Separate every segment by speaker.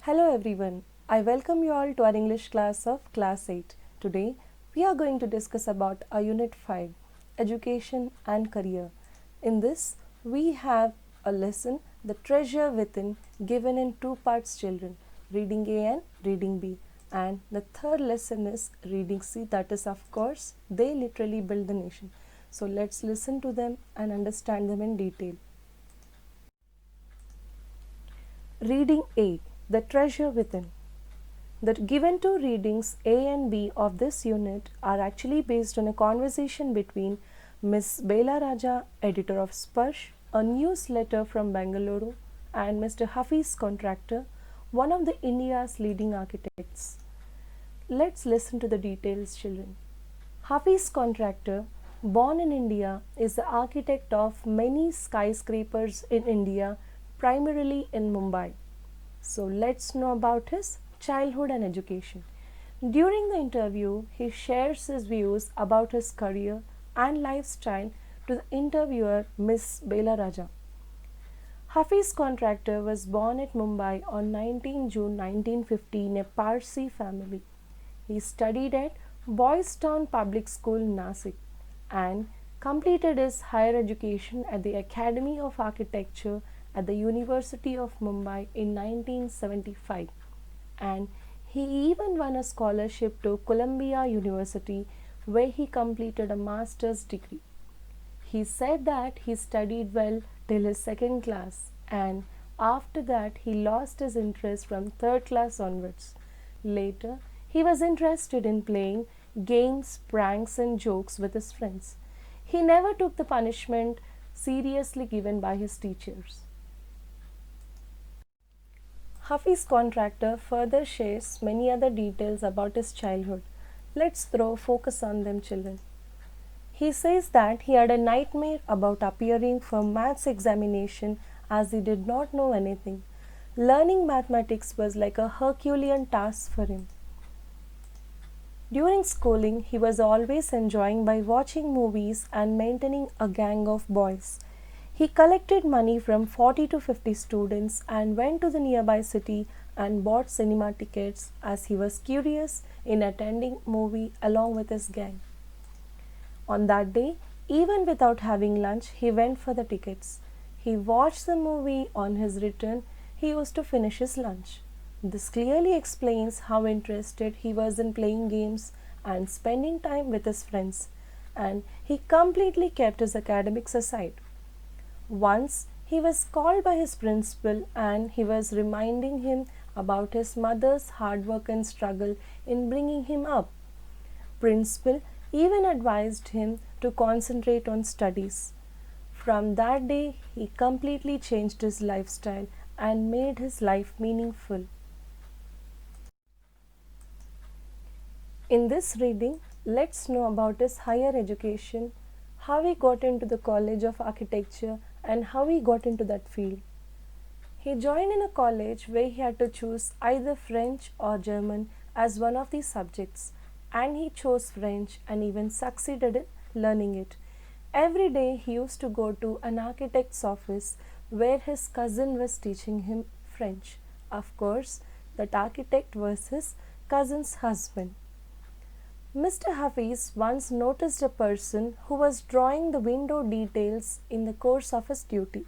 Speaker 1: Hello everyone. I welcome you all to our English class of class 8. Today we are going to discuss about our unit 5, education and career. In this we have a lesson, The Treasure Within, given in two parts children, reading A and reading B. And the third lesson is reading C, that is of course they literally build the nation. So let's listen to them and understand them in detail. Reading A, The Treasure Within. The given two readings A and B of this unit are actually based on a conversation between Miss Bela Raja, editor of Sparsh, a newsletter from Bengaluru, and Mr. Hafiz Contractor, one of the India's leading architects. Let's listen to the details, children. Hafiz Contractor, born in India, is the architect of many skyscrapers in India, primarily in Mumbai. So let's know about his childhood and education. During the interview, he shares his views about his career and lifestyle to the interviewer, Miss Bela Raja. Hafiz Contractor was born at Mumbai on 19 June 1950 in a Parsi family. He studied at Boys Town Public School, Nasik, and completed his higher education at the Academy of Architecture at the University of Mumbai in 1975, and he even won a scholarship to Columbia University, where he completed a master's degree. He said that he studied well till his second class, and after that he lost his interest from third class onwards. Later, he was interested in playing games, pranks and jokes with his friends. He never took the punishment seriously given by his teachers. Hafiz Contractor further shares many other details about his childhood. Let's throw focus on them, children. He says that he had a nightmare about appearing for maths examination as he did not know anything. Learning mathematics was like a Herculean task for him. During schooling, he was always enjoying by watching movies and maintaining a gang of boys. He collected money from 40 to 50 students and went to the nearby city and bought cinema tickets as he was curious in attending movie along with his gang. On that day, even without having lunch, he went for the tickets. He watched the movie. On his return, he used to finish his lunch. This clearly explains how interested he was in playing games and spending time with his friends, and he completely kept his academics aside. Once he was called by his principal and he was reminding him about his mother's hard work and struggle in bringing him up. Principal even advised him to concentrate on studies. From that day, he completely changed his lifestyle and made his life meaningful. In this reading, let's know about his higher education, how he got into the College of Architecture and how he got into that field. He joined in a college where he had to choose either French or German as one of the subjects, and he chose French and even succeeded in learning it. Every day he used to go to an architect's office where his cousin was teaching him French. Of course, that architect was his cousin's husband. Mr. Hafiz once noticed a person who was drawing the window details in the course of his duty.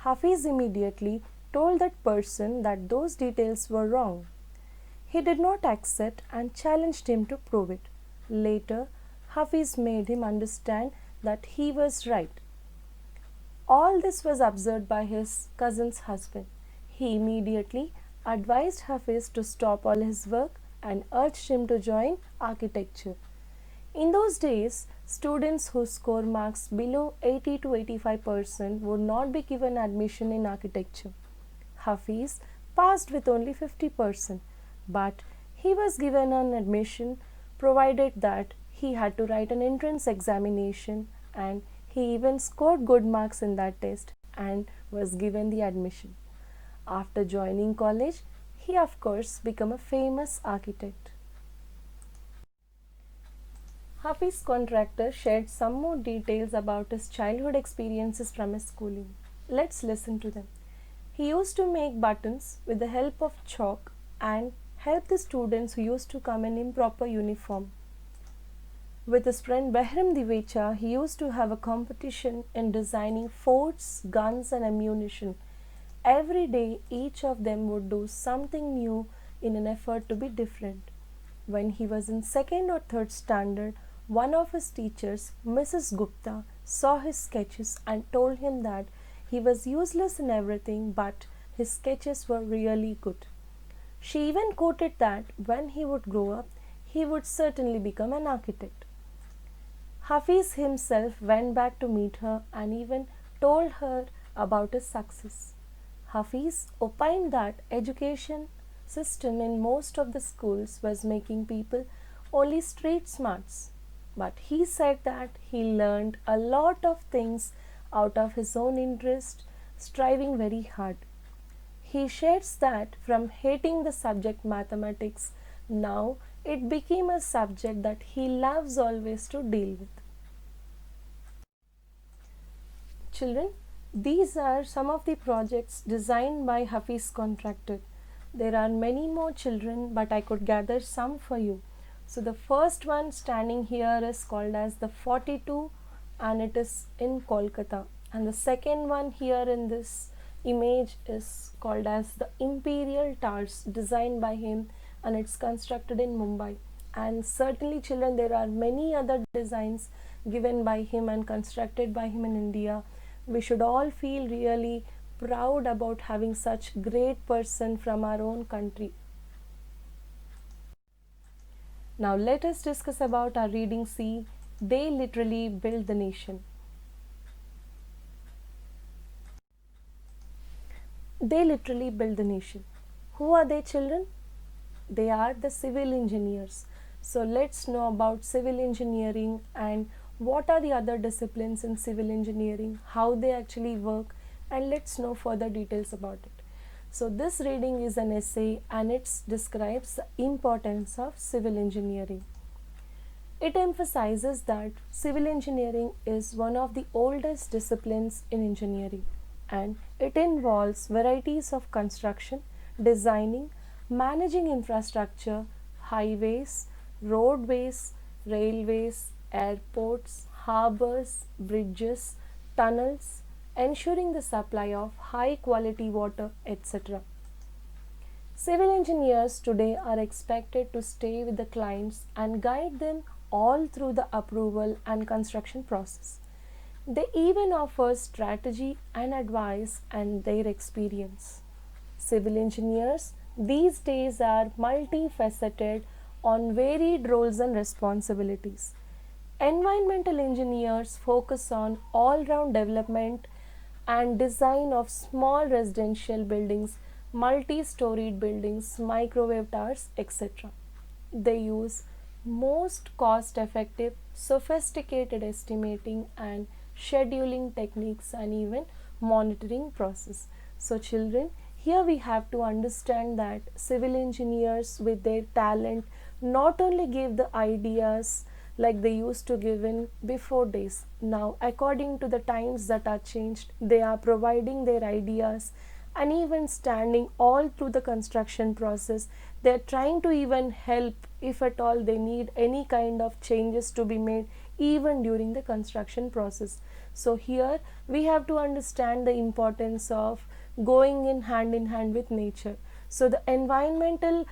Speaker 1: Hafiz immediately told that person that those details were wrong. He did not accept and challenged him to prove it. Later, Hafiz made him understand that he was right. All this was observed by his cousin's husband. He immediately advised Hafiz to stop all his work and urged him to join architecture. In those days, students who score marks below 80 to 85% would not be given admission in architecture. Hafiz passed with only 50%, but he was given an admission provided that he had to write an entrance examination, and he even scored good marks in that test and was given the admission. After joining college, he of course became a famous architect. Hafiz Contractor shared some more details about his childhood experiences from his schooling. Let's listen to them. He used to make buttons with the help of chalk and help the students who used to come in improper uniform. With his friend Behram Divecha, he used to have a competition in designing forts, guns, and ammunition. Every day, each of them would do something new in an effort to be different. When he was in second or third standard, one of his teachers, Mrs. Gupta, saw his sketches and told him that he was useless in everything, but his sketches were really good. She even quoted that when he would grow up, he would certainly become an architect. Hafiz himself went back to meet her and even told her about his success. Hafiz opined that education system in most of the schools was making people only street smarts, but he said that he learned a lot of things out of his own interest, striving very hard. He shares that from hating the subject mathematics, now it became a subject that he loves always to deal with. Children, these are some of the projects designed by Hafiz Contractor. There are many more children, but I could gather some for you. So the first one standing here is called as the 42 and it is in Kolkata. And the second one here in this image is called as the Imperial Towers, designed by him, and it's constructed in Mumbai. And certainly children, there are many other designs given by him and constructed by him in India. We should all feel really proud about having such great person from our own country. Now let us discuss about our reading C. They literally build the nation. They literally build the nation. Who are they, children? They are the civil engineers. So let's know about civil engineering and what are the other disciplines in civil engineering, how they actually work, and let's know further details about it. So this reading is an essay and it describes the importance of civil engineering. It emphasizes that civil engineering is one of the oldest disciplines in engineering and it involves varieties of construction, designing, managing infrastructure, highways, roadways, railways, airports, harbors, bridges, tunnels, ensuring the supply of high quality water, etc. Civil engineers today are expected to stay with the clients and guide them all through the approval and construction process. They even offer strategy and advice and their experience. Civil engineers these days are multifaceted on varied roles and responsibilities. Environmental engineers focus on all-round development and design of small residential buildings, multi-storied buildings, microwave towers, etc. They use most cost-effective, sophisticated estimating and scheduling techniques and even monitoring process. So children, here we have to understand that civil engineers with their talent not only give the ideas like they used to give in before days. Now, according to the times that are changed, they are providing their ideas and even standing all through the construction process. They are trying to even help if at all they need any kind of changes to be made even during the construction process. So here we have to understand the importance of going in hand with nature. So the environmental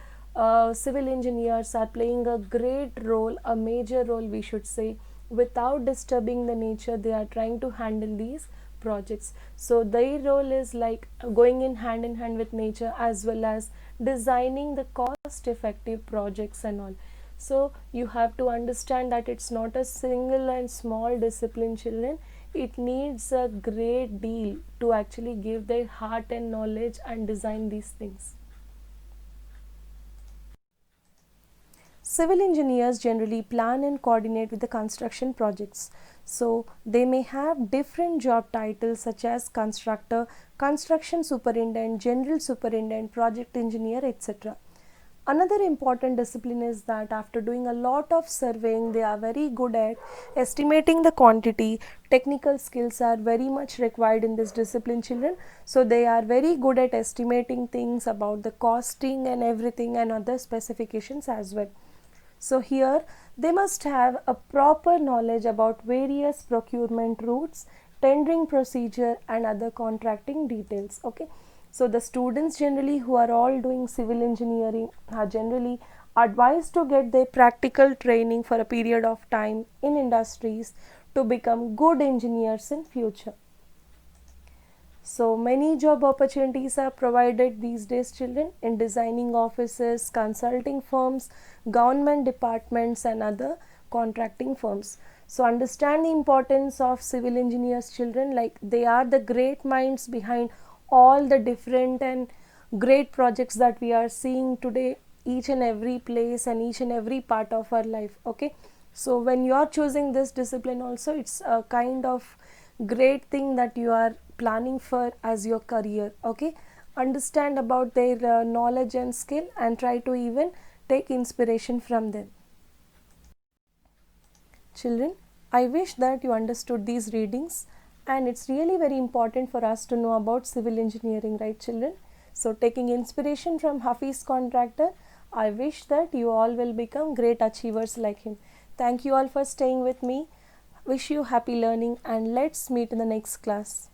Speaker 1: civil engineers are playing a great role, a major role we should say. Without disturbing the nature, they are trying to handle these projects. So their role is like going in hand with nature as well as designing the cost effective projects and all. So you have to understand that it's not a single and small discipline, children. It needs a great deal to actually give their heart and knowledge and design these things. Civil engineers generally plan and coordinate with the construction projects. So they may have different job titles such as constructor, construction superintendent, general superintendent, project engineer, etc. Another important discipline is that after doing a lot of surveying, they are very good at estimating the quantity. Technical skills are very much required in this discipline, children. So they are very good at estimating things about the costing and everything and other specifications as well. So here they must have a proper knowledge about various procurement routes, tendering procedure and other contracting details. Okay. So the students generally who are all doing civil engineering are generally advised to get their practical training for a period of time in industries to become good engineers in future. So many job opportunities are provided these days, children, in designing offices, consulting firms, government departments and other contracting firms. So understand the importance of civil engineers, children, like they are the great minds behind all the different and great projects that we are seeing today, each and every place and each and every part of our life. Okay, so when you are choosing this discipline also, it's a kind of great thing that you are planning for as your career. Okay, understand about their knowledge and skill and try to even take inspiration from them. Children, I wish that you understood these readings, and it's really very important for us to know about civil engineering, right children? So taking inspiration from Hafiz Contractor, I wish that you all will become great achievers like him. Thank you all for staying with me. Wish you happy learning, and let's meet in the next class.